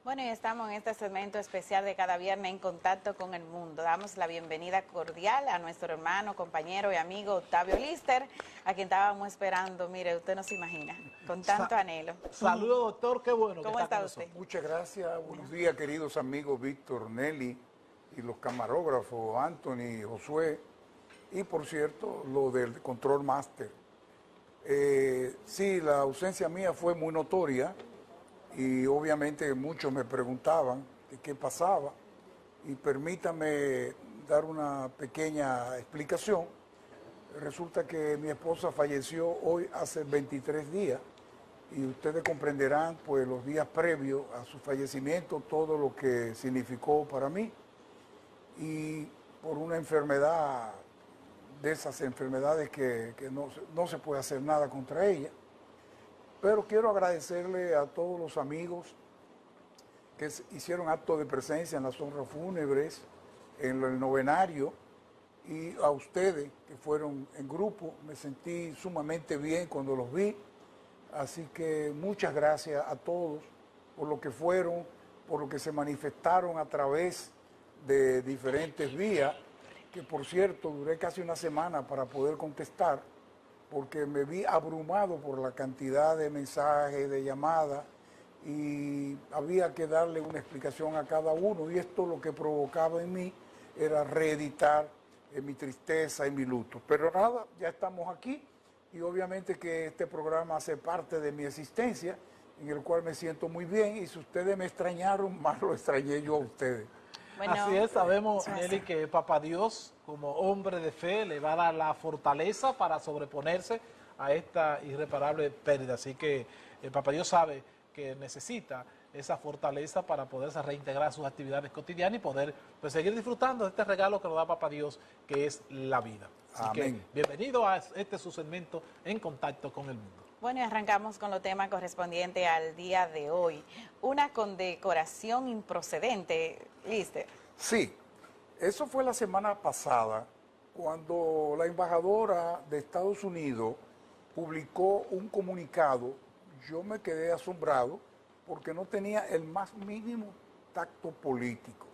Bueno, y estamos en este segmento especial de cada viernes en contacto con el mundo. Damos la bienvenida cordial a nuestro hermano, compañero y amigo Octavio Lister, a quien estábamos esperando, mire, usted no se imagina, con tanto anhelo. Saludos, doctor, qué bueno que ¿Cómo está con está usted? nosotros. Muchas gracias, buenos días queridos amigos Víctor, Nelly y los camarógrafos Anthony, Josué y por cierto lo del Control Master. Sí, la ausencia mía fue muy notoria y obviamente muchos me preguntaban qué pasaba y permítame dar una pequeña explicación. Resulta que mi esposa falleció hoy hace 23 días y ustedes comprenderán pues los días previos a su fallecimiento todo lo que significó para mí y por una enfermedad de esas enfermedades que no se puede hacer nada contra ella. Pero quiero agradecerle a todos los amigos que hicieron acto de presencia en las honras fúnebres, en el novenario, y a ustedes que fueron en grupo. Me sentí sumamente bien cuando los vi. Así que muchas gracias a todos por lo que fueron, por lo que se manifestaron a través de diferentes vías, que por cierto duré casi una semana para poder contestar, porque me vi abrumado por la cantidad de mensajes, de llamadas, y había que darle una explicación a cada uno, y esto lo que provocaba en mí era reeditar mi tristeza y mi luto. Pero nada, ya estamos aquí, y obviamente que este programa hace parte de mi existencia, en el cual me siento muy bien, y si ustedes me extrañaron, más lo extrañé yo a ustedes. Bueno, así es, sabemos, Nelly, que Papá Dios, como hombre de fe, le va a dar la fortaleza para sobreponerse a esta irreparable pérdida. Así que Papá Dios sabe que necesita esa fortaleza para poderse reintegrar a sus actividades cotidianas y poder pues, seguir disfrutando de este regalo que nos da Papá Dios, que es la vida. Así Amén. que bienvenido a este su segmento En Contacto con el Mundo. bueno, y arrancamos con los temas correspondientes al día de hoy. Una condecoración improcedente, Lister. Sí, eso fue la semana pasada, cuando la embajadora de Estados Unidos publicó un comunicado. Yo me quedé asombrado porque no tenía el más mínimo tacto político.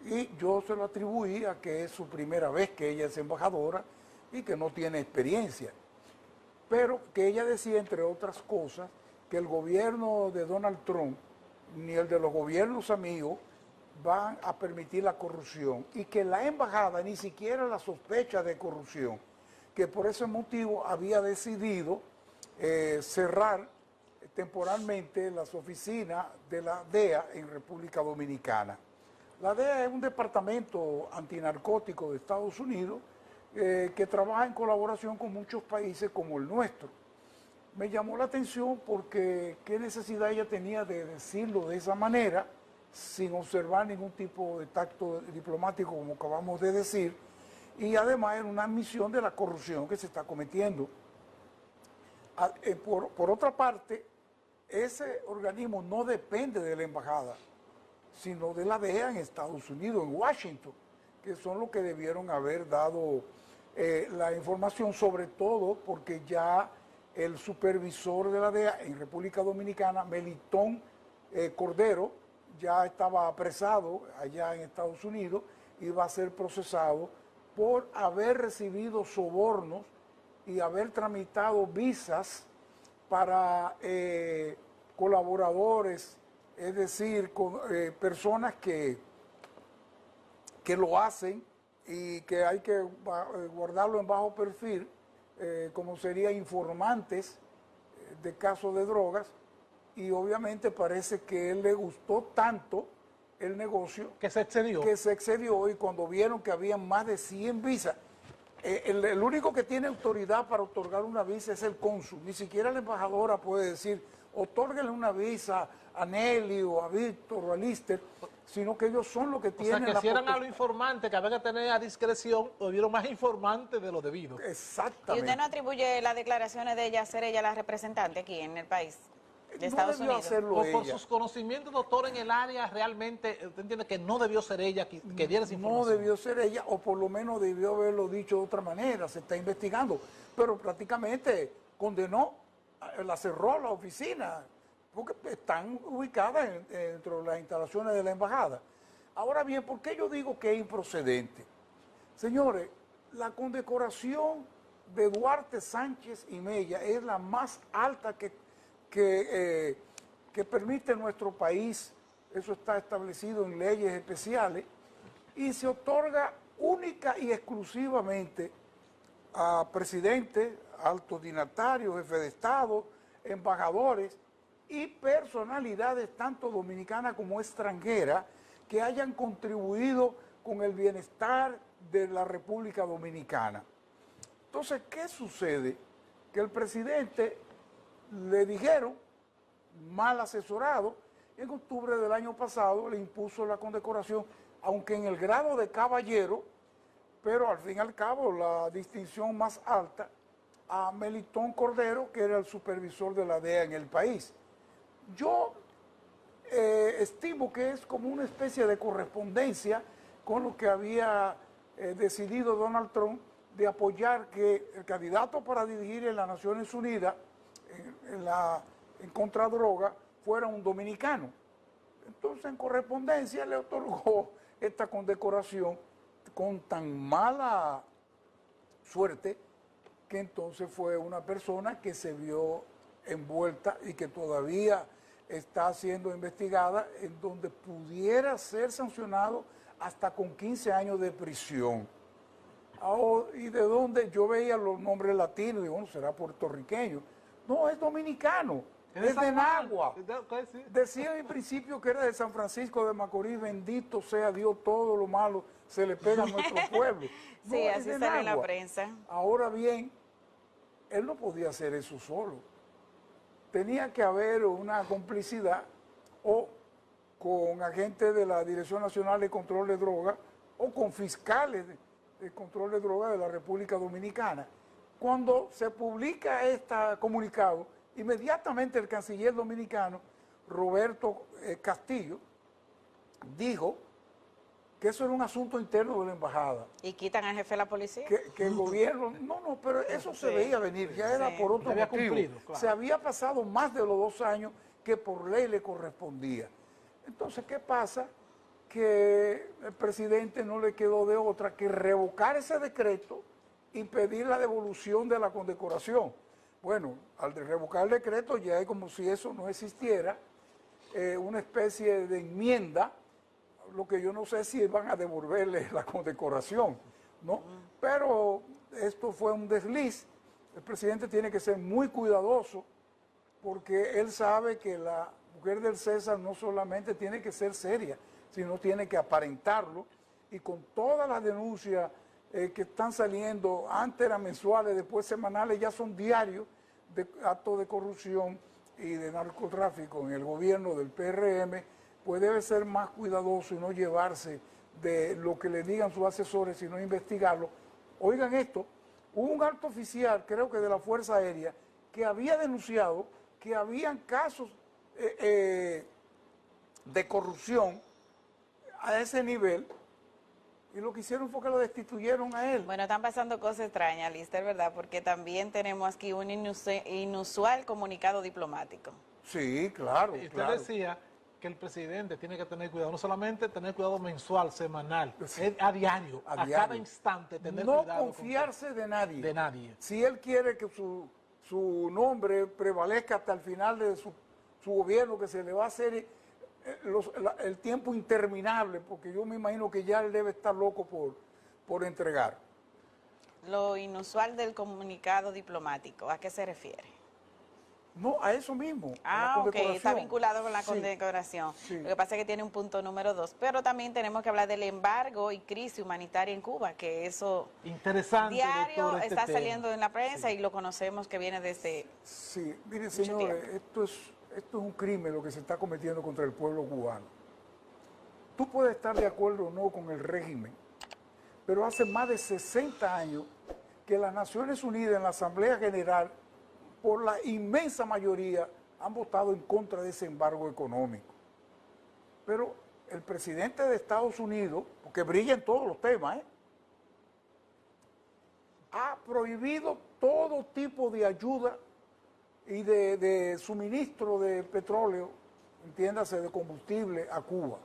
Y yo se lo atribuí a que es su primera vez que ella es embajadora y que no tiene experiencia. Pero que ella decía, entre otras cosas, que el gobierno de Donald Trump ni el de los gobiernos amigos van a permitir la corrupción y que la embajada ni siquiera la sospecha de corrupción, que por ese motivo había decidido cerrar temporalmente las oficinas de la DEA en República Dominicana. La DEA es un departamento antinarcótico de Estados Unidos que trabaja en colaboración con muchos países como el nuestro. Me llamó la atención porque qué necesidad ella tenía de decirlo de esa manera, sin observar ningún tipo de tacto diplomático, como acabamos de decir, y además en una admisión de la corrupción que se está cometiendo. Por otra parte, ese organismo no depende de la embajada, sino de la DEA en Estados Unidos, en Washington, que son los que debieron haber dado la información, sobre todo porque ya el supervisor de la DEA en República Dominicana, Melitón Cordero, ya estaba apresado allá en Estados Unidos y va a ser procesado por haber recibido sobornos y haber tramitado visas para colaboradores, es decir, con personas que lo hacen y que hay que guardarlo en bajo perfil, como serían informantes de casos de drogas, y obviamente parece que él le gustó tanto el negocio Que se excedió. y cuando vieron que había más de 100 visas, el único que tiene autoridad para otorgar una visa es el cónsul, ni siquiera la embajadora puede decir, otórguenle una visa a Nelly o a Víctor o a Lister, sino que ellos son los que tienen O sea, que si eran potestad. a los informantes que había que tener a discreción, hubieron más informantes de lo debido. ¿Y Exactamente. usted no atribuye las declaraciones de ella ser ella la representante aquí en el país de Estados debió Unidos? hacerlo O por ella. sus conocimientos, doctor, en el área, realmente, ¿usted entiende que no debió ser ella que diera esa información? No debió ser ella, o por lo menos debió haberlo dicho de otra manera, se está investigando, pero prácticamente condenó, la cerró la oficina, porque están ubicadas dentro de las instalaciones de la embajada. Ahora bien, ¿por qué yo digo que es improcedente? Señores, la condecoración de Duarte Sánchez y Mella es la más alta que permite nuestro país. Eso está establecido en leyes especiales y se otorga única y exclusivamente a presidentes, altos dignatarios, jefes de Estado, embajadores y personalidades tanto dominicanas como extranjeras que hayan contribuido con el bienestar de la República Dominicana. Entonces, ¿qué sucede? Que el presidente le dijeron, mal asesorado, en octubre del año pasado le impuso la condecoración, aunque en el grado de caballero, pero al fin y al cabo la distinción más alta, a Melitón Cordero, que era el supervisor de la DEA en el país. Yo estimo que es como una especie de correspondencia con lo que había decidido Donald Trump de apoyar que el candidato para dirigir en las Naciones Unidas en contradroga fuera un dominicano. Entonces, en correspondencia, le otorgó esta condecoración con tan mala suerte que entonces fue una persona que se vio envuelta y que todavía está siendo investigada, en donde pudiera ser sancionado hasta con 15 años de prisión. Y de donde yo veía los nombres latinos, digo, bueno, será puertorriqueño. No, es dominicano, es de Nagua. Decía en principio que era de San Francisco de Macorís, bendito sea Dios, todo lo malo se le pega a nuestro pueblo. No, sí, así sale en la prensa. Ahora bien, él no podía hacer eso solo. Tenía que haber una complicidad o con agentes de la Dirección Nacional de Control de Drogas o con fiscales de control de drogas de la República Dominicana. Cuando se publica este comunicado, inmediatamente el canciller dominicano, Roberto Castillo, dijo que eso era un asunto interno de la embajada. ¿Y quitan al jefe de la policía? Que el gobierno, no, pero eso se veía venir, ya era por otro motivo. Cumplido, claro. Se había pasado más de los 2 años que por ley le correspondía. Entonces, ¿qué pasa? Que el presidente no le quedó de otra que revocar ese decreto y pedir la devolución de la condecoración. Bueno, al revocar el decreto ya es como si eso no existiera, una especie de enmienda, lo que yo no sé si van a devolverle la condecoración, ¿no? Pero esto fue un desliz. El presidente tiene que ser muy cuidadoso porque él sabe que la mujer del César no solamente tiene que ser seria, sino tiene que aparentarlo, y con todas las denuncias que están saliendo, antes eran mensuales, después semanales, ya son diarios de actos de corrupción y de narcotráfico en el gobierno del PRM, pues debe ser más cuidadoso y no llevarse de lo que le digan sus asesores, sino investigarlo. Oigan esto, hubo un alto oficial, creo que de la Fuerza Aérea, que había denunciado que habían casos de corrupción a ese nivel, y lo que hicieron fue que lo destituyeron a él. Bueno, están pasando cosas extrañas, Lister, ¿verdad? Porque también tenemos aquí un inusual comunicado diplomático. Sí, claro. Y usted claro. decía que el presidente tiene que tener cuidado, no solamente tener cuidado mensual, semanal, es a diario, a diario. cada instante tener No cuidado. confiarse de nadie. De nadie. Si él quiere que su nombre prevalezca hasta el final de su gobierno, que se le va a hacer el tiempo interminable, porque yo me imagino que ya él debe estar loco por entregar. Lo inusual del comunicado diplomático, ¿a qué se refiere? No, a eso mismo. Ah, ok, está vinculado con la Sí. condecoración. Sí. Lo que pasa es que tiene un punto número 2, pero también tenemos que hablar del embargo y crisis humanitaria en Cuba, que eso Interesante, diario doctor, este está tema. saliendo en la prensa y lo conocemos que viene desde... Sí, miren señores, esto es un crimen lo que se está cometiendo contra el pueblo cubano. Tú puedes estar de acuerdo o no con el régimen, pero hace más de 60 años que las Naciones Unidas en la Asamblea General, por la inmensa mayoría, han votado en contra de ese embargo económico. Pero el presidente de Estados Unidos, porque brilla en todos los temas, ha prohibido todo tipo de ayuda y de suministro de petróleo, entiéndase, de combustible a Cuba.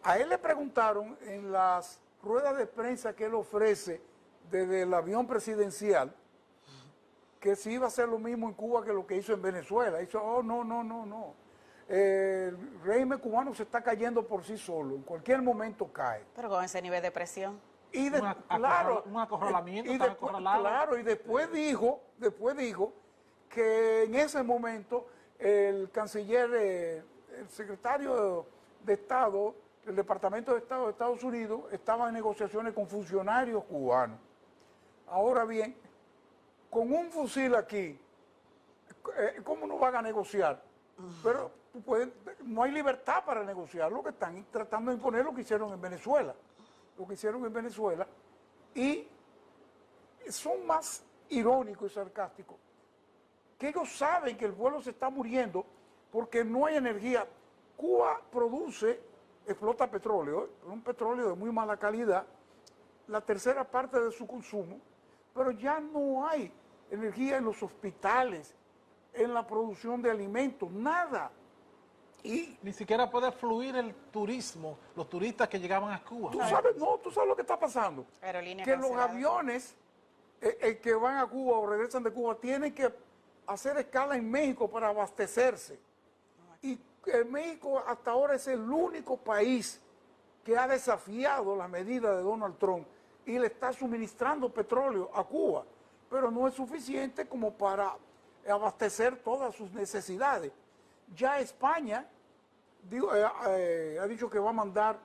A él le preguntaron en las ruedas de prensa que él ofrece desde el avión presidencial que si iba a hacer lo mismo en Cuba que lo que hizo en Venezuela. Dice, oh, no, no, no, no. El régimen cubano se está cayendo por sí solo, en cualquier momento cae. Pero con ese nivel de presión. Y claro, un acorralamiento, claro, y después dijo que en ese momento el canciller, el secretario de Estado, el Departamento de Estado de Estados Unidos, estaba en negociaciones con funcionarios cubanos. Ahora bien, con un fusil aquí, ¿cómo no van a negociar? Pero no hay libertad para negociar, lo que están tratando de imponer lo que hicieron en Venezuela. Y son más irónicos y sarcásticos, que ellos saben que el pueblo se está muriendo porque no hay energía. Cuba explota petróleo, un petróleo de muy mala calidad, la tercera parte de su consumo, pero ya no hay energía en los hospitales, en la producción de alimentos, nada. Y ni siquiera puede fluir el turismo, los turistas que llegaban a Cuba. tú sabes lo que está pasando. Aerolínea Que los cancelada. aviones que van a Cuba o regresan de Cuba tienen que hacer escala en México para abastecerse. Y México hasta ahora es el único país que ha desafiado las medidas de Donald Trump y le está suministrando petróleo a Cuba, pero no es suficiente como para abastecer todas sus necesidades. Ya España ha dicho que va a mandar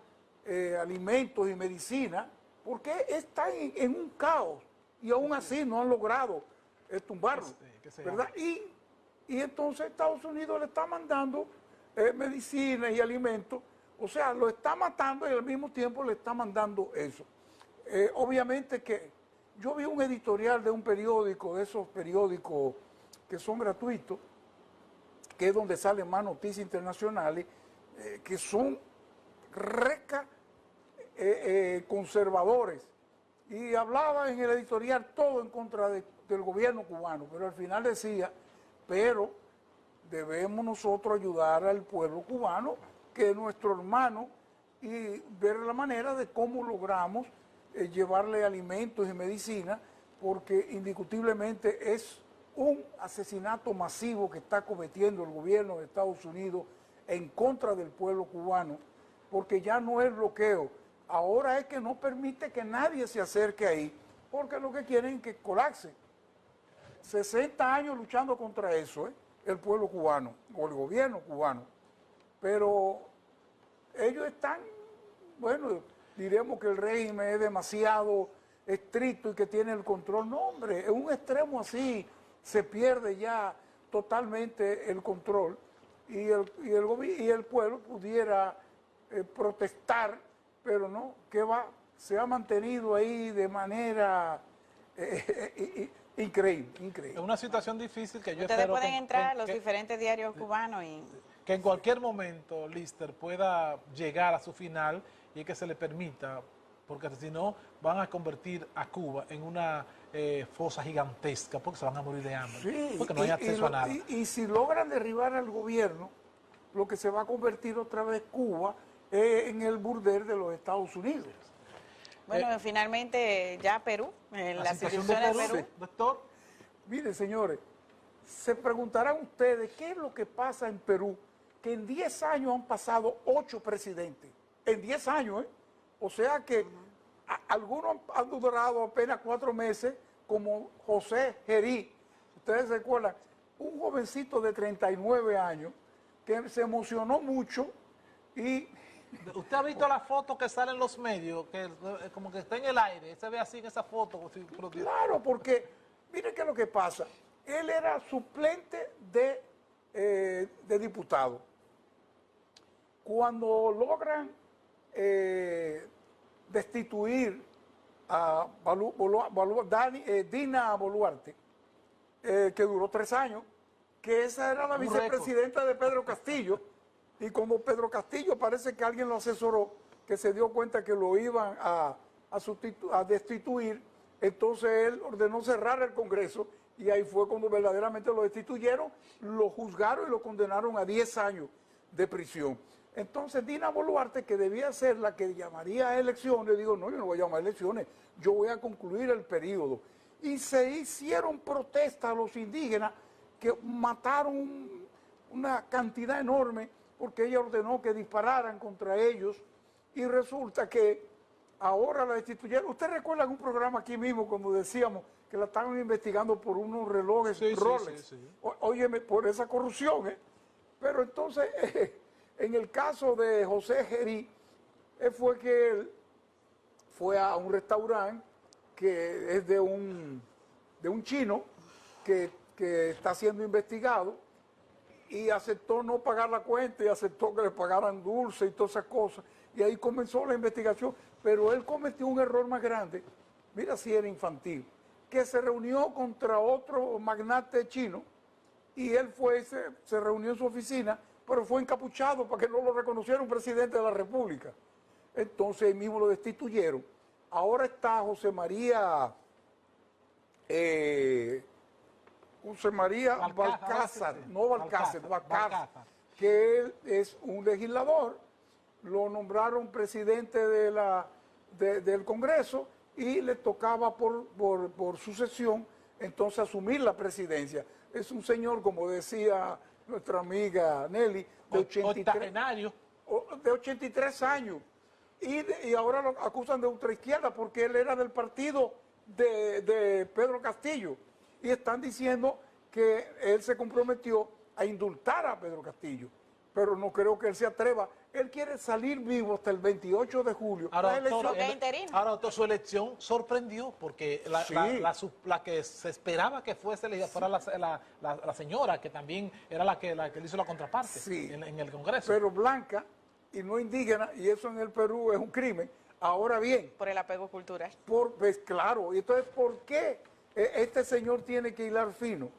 alimentos y medicina porque está en un caos y aún así no han logrado tumbarlo, ¿verdad? Y entonces Estados Unidos le está mandando medicina y alimentos, o sea, lo está matando y al mismo tiempo le está mandando eso. Obviamente que yo vi un editorial de un periódico, de esos periódicos que son gratuitos, que es donde salen más noticias internacionales, que son conservadores. Y hablaba en el editorial todo en contra del gobierno cubano, pero al final decía, pero debemos nosotros ayudar al pueblo cubano, que es nuestro hermano, y ver la manera de cómo logramos llevarle alimentos y medicina, porque indiscutiblemente es un asesinato masivo que está cometiendo el gobierno de Estados Unidos en contra del pueblo cubano, porque ya no es bloqueo, ahora es que no permite que nadie se acerque ahí, porque lo que quieren es que colapse. 60 años luchando contra eso, el pueblo cubano, o el gobierno cubano, pero ellos están, bueno, diremos que el régimen es demasiado estricto y que tiene el control. No, hombre, en un extremo así se pierde ya totalmente el control y el pueblo pudiera protestar, pero no, que se ha mantenido ahí de manera increíble. Es una situación difícil que yo Ustedes espero pueden entrar a los diferentes diarios cubanos y... que en cualquier momento Lister pueda llegar a su final y que se le permita, porque si no van a convertir a Cuba en una fosa gigantesca, porque se van a morir de hambre, sí, porque no hay acceso a nada. Y si logran derribar al gobierno, lo que se va a convertir otra vez Cuba en el burdel de los Estados Unidos. Bueno, finalmente ya Perú, en las instituciones de Perú. Sí, doctor. Miren, señores, se preguntarán ustedes qué es lo que pasa en Perú, que en 10 años han pasado 8 presidentes. En 10 años, O sea que algunos han durado apenas 4 meses, como José Gerí. Ustedes se acuerdan, un jovencito de 39 años que se emocionó mucho y... ¿Usted ha visto la foto que sale en los medios? Que como que está en el aire, se ve así en esa foto. Claro, porque mire qué es lo que pasa. Él era suplente de diputado. Cuando logran destituir a Dina Boluarte, que duró 3 años, que esa era la vicepresidenta de Pedro Castillo, y como Pedro Castillo parece que alguien lo asesoró, que se dio cuenta que lo iban a destituir, entonces él ordenó cerrar el Congreso y ahí fue cuando verdaderamente lo destituyeron, lo juzgaron y lo condenaron a 10 años de prisión. Entonces Dina Boluarte, que debía ser la que llamaría a elecciones, digo, no, yo no voy a llamar a elecciones, yo voy a concluir el periodo. Y se hicieron protestas a los indígenas que mataron una cantidad enorme porque ella ordenó que dispararan contra ellos y resulta que ahora la destituyeron. ¿Usted recuerda un programa aquí mismo cuando decíamos que la estaban investigando por unos relojes Rolex? Sí. Óyeme, por esa corrupción, ¿eh? Pero entonces, en el caso de José Gerí, fue que él fue a un restaurante que es de un chino que está siendo investigado y aceptó no pagar la cuenta y aceptó que le pagaran dulce y todas esas cosas. Y ahí comenzó la investigación, pero él cometió un error más grande, mira si era infantil, que se reunió contra otro magnate chino y él se reunió en su oficina, pero fue encapuchado para que no lo reconociera un presidente de la República. Entonces ahí mismo lo destituyeron. Ahora está José María Balcázar, que él es un legislador, lo nombraron presidente del Congreso y le tocaba por sucesión entonces asumir la presidencia. Es un señor, como decía nuestra amiga Nelly, de 83 años. Y ahora lo acusan de ultraizquierda porque él era del partido de Pedro Castillo. Y están diciendo que él se comprometió a indultar a Pedro Castillo. Pero no creo que él se atreva. Él quiere salir vivo hasta el 28 de julio. Ahora, doctor, su elección sorprendió porque la que se esperaba que fuese fuera la señora, que también era la que le hizo la contraparte en el Congreso. Pero blanca y no indígena, y eso en el Perú es un crimen. Ahora bien. Por el apego cultural. Pues claro, y entonces, ¿por qué este señor tiene que hilar fino?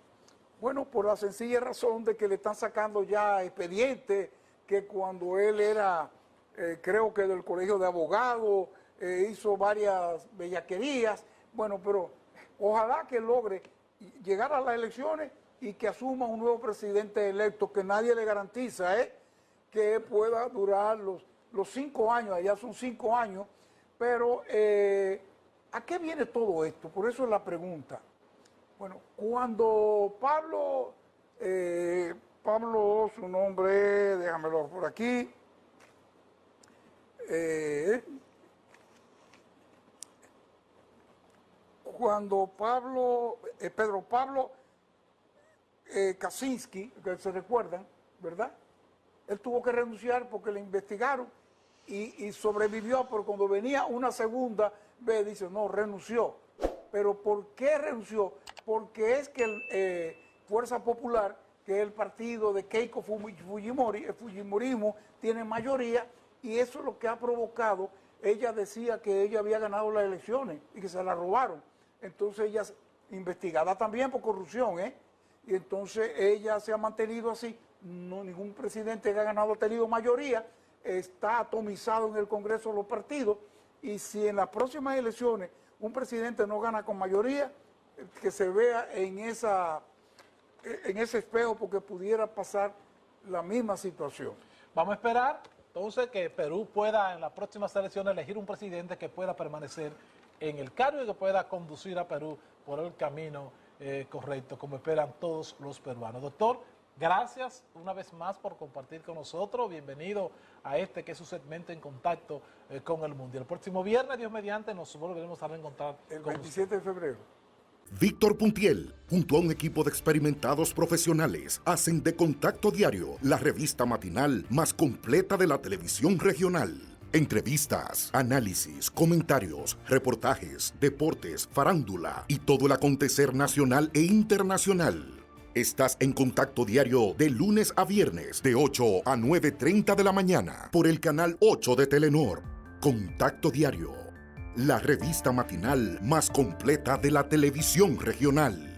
Bueno, por la sencilla razón de que le están sacando ya expedientes, que cuando él era, creo que del colegio de abogados, hizo varias bellaquerías. Bueno, pero ojalá que logre llegar a las elecciones y que asuma un nuevo presidente electo, que nadie le garantiza, que pueda durar los 5 años, allá son 5 años, pero ¿a qué viene todo esto? Por eso es la pregunta. Bueno, cuando Pablo, su nombre, déjamelo por aquí, cuando Pedro Pablo Kaczynski, que se recuerdan, ¿verdad? Él tuvo que renunciar porque le investigaron y sobrevivió, pero cuando venía una segunda vez, dice, no, renunció. ¿Pero por qué renunció? Porque es que Fuerza Popular, que es el partido de Keiko Fujimori, el Fujimorismo, tiene mayoría y eso es lo que ha provocado. Ella decía que ella había ganado las elecciones y que se la robaron. Entonces ella, investigada también por corrupción, y entonces ella se ha mantenido así. No, ningún presidente que ha ganado ha tenido mayoría, está atomizado en el Congreso de los partidos, y si en las próximas elecciones un presidente no gana con mayoría, que se vea en ese espejo, porque pudiera pasar la misma situación. Vamos a esperar entonces que Perú pueda en las próximas elecciones elegir un presidente que pueda permanecer en el cargo y que pueda conducir a Perú por el camino correcto, como esperan todos los peruanos. Doctor, gracias una vez más por compartir con nosotros. Bienvenido a que es su segmento En Contacto con el Mundo. El próximo viernes, Dios mediante, nos volveremos a reencontrar. El 27 de febrero. Víctor Puntiel, junto a un equipo de experimentados profesionales, hacen de Contacto Diario la revista matinal más completa de la televisión regional. Entrevistas, análisis, comentarios, reportajes, deportes, farándula y todo el acontecer nacional e internacional. Estás en Contacto Diario de lunes a viernes de 8 a 9:30 de la mañana por el canal 8 de Telenor. Contacto Diario, la revista matinal más completa de la televisión regional.